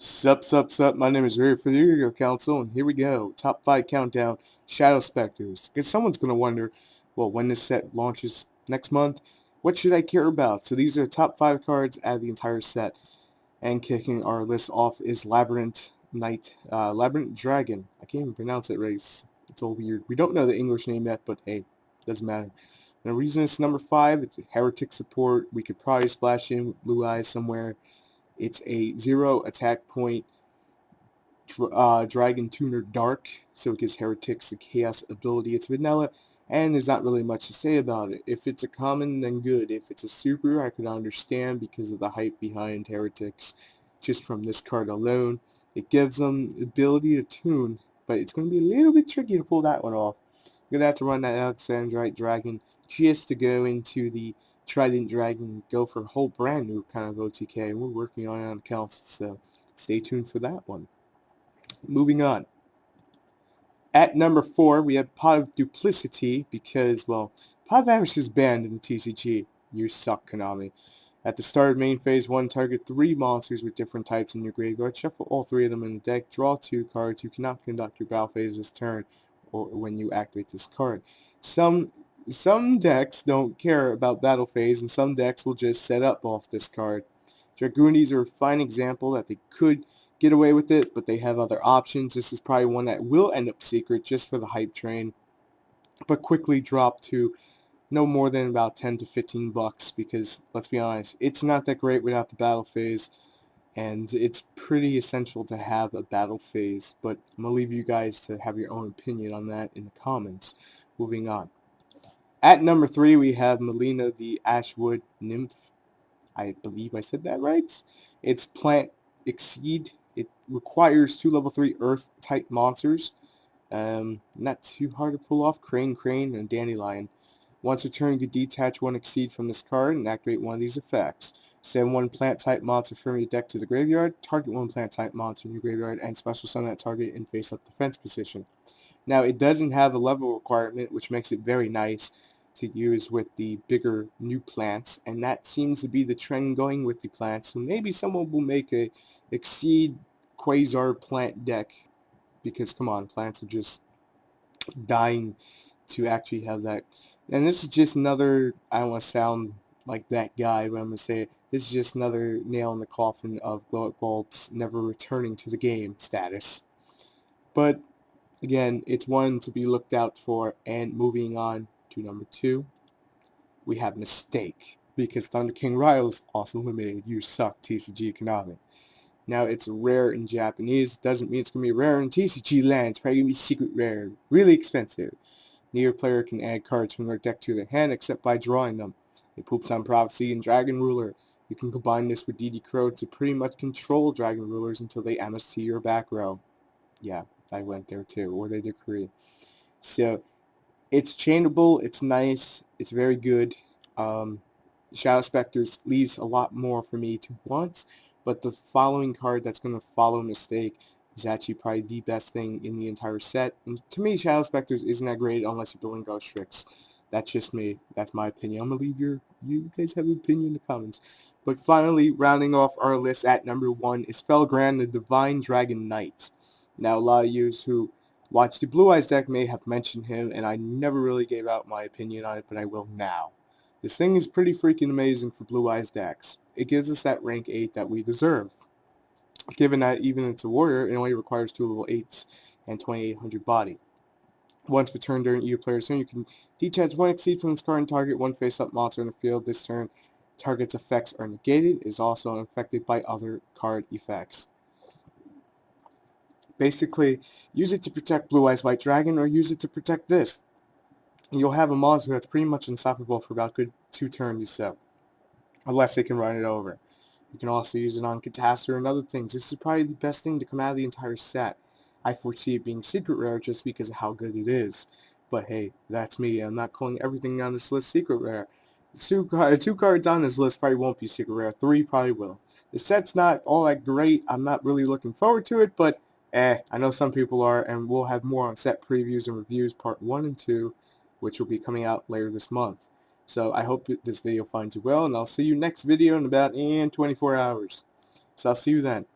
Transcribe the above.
Sup, my name is Ray for the TheYugiohCouncil, and here we go. Top 5 countdown, Shadow Specters. Because someone's going to wonder, well, when this set launches next month, what should I care about? So these are top 5 cards out of the entire set. And kicking our list off is Labyrinth Dragon. I can't even pronounce it right. It's all weird. We don't know the English name yet, but hey, doesn't matter. And the reason it's number 5, it's Heretic support. We could probably splash in with Blue Eyes somewhere. It's a 0 attack point Dragon Tuner Dark, so it gives Heretics the Chaos ability. It's vanilla, and there's not really much to say about it. If it's a common, then good. If it's a super, I could understand because of the hype behind Heretics. Just from this card alone, it gives them the ability to tune, but it's going to be a little bit tricky to pull that one off. You're going to have to run that Alexandrite Dragon just to go into the Trident Dragon, go for a whole brand new kind of OTK. We're working on it on the council, so stay tuned for that one. Moving on. At number 4, we have Pot of Duplicity because, well, Pot of Avarice is banned in the TCG. You suck, Konami. At the start of main phase 1, target 3 monsters with different types in your graveyard. Shuffle all 3 of them in the deck. Draw 2 cards. You cannot conduct your battle phase this turn or when you activate this card. Some decks don't care about battle phase, and some decks will just set up off this card. Dragoonies are a fine example that they could get away with it, but they have other options. This is probably one that will end up secret just for the hype train, but quickly drop to no more than about 10 to 15 bucks because, let's be honest, it's not that great without the battle phase, and it's pretty essential to have a battle phase, but I'm going to leave you guys to have your own opinion on that in the comments. Moving on. At number 3, we have Molina, the Ashwood Nymph. I believe I said that right. It's Plant Exceed. It requires 2 level 3 Earth-type monsters. Not too hard to pull off. Crane, and Dandelion. Once a turn, you can detach 1 Exceed from this card and activate one of these effects. Send 1 plant-type monster from your deck to the graveyard, target 1 plant-type monster in your graveyard, and special summon that target in face-up defense position. Now, it doesn't have a level requirement, which makes it very nice to use with the bigger new plants, and that seems to be the trend going with the plants. So maybe someone will make a Exceed Quasar plant deck, because come on, plants are just dying to actually have that. And this is just another, I don't want to sound like that guy, but I'm going to say it, this is just another nail in the coffin of Glow-Up Bulb's never returning to the game status. But again, it's one to be looked out for. And moving on to number 2, we have Mistake, because Thunder King Ryle is also limited. You suck, TCG Konami. Now, it's rare in Japanese. Doesn't mean it's going to be rare in TCG land. It's probably going to be secret rare. Really expensive. Neither player can add cards from their deck to their hand except by drawing them. It poops on Prophecy and Dragon Ruler. You can combine this with DD Crow to pretty much control Dragon Rulers until they MST your back row. Yeah, I went there too. Or they decree. So, it's chainable. It's nice. It's very good. Shadow Specters leaves a lot more for me to want, but the following card that's going to follow Mistake is actually probably the best thing in the entire set. And to me, Shadow Specters isn't that great unless you're building Ghost Tricks. That's just me. That's my opinion. I'm going to leave you guys have an opinion in the comments. But finally, rounding off our list at number 1 is Felgrand, the Divine Dragon Knight. Now, a lot of you who watch the Blue Eyes deck may have mentioned him, and I never really gave out my opinion on it, but I will now. This thing is pretty freaking amazing for Blue Eyes decks. It gives us that rank 8 that we deserve. Given that even it's a warrior, it only requires 2 level 8s and 2800 body. Once per turn during either player's turn, you can detach 1 Exceed from this card and target 1 face-up monster in the field. This turn, target's effects are negated. It is also unaffected by other card effects. Basically, use it to protect Blue Eyes White Dragon or use it to protect this. And you'll have a monster that's pretty much unstoppable for about good 2 turns or so. Unless they can run it over. You can also use it on Catastrophe and other things. This is probably the best thing to come out of the entire set. I foresee it being secret rare just because of how good it is. But hey, that's me. I'm not calling everything on this list secret rare. 2 cards on this list probably won't be secret rare. 3 probably will. The set's not all that great. I'm not really looking forward to it, but I know some people are, and we'll have more on set previews and reviews part 1 and 2, which will be coming out later this month. So I hope this video finds you well, and I'll see you next video in about 24 hours. So I'll see you then.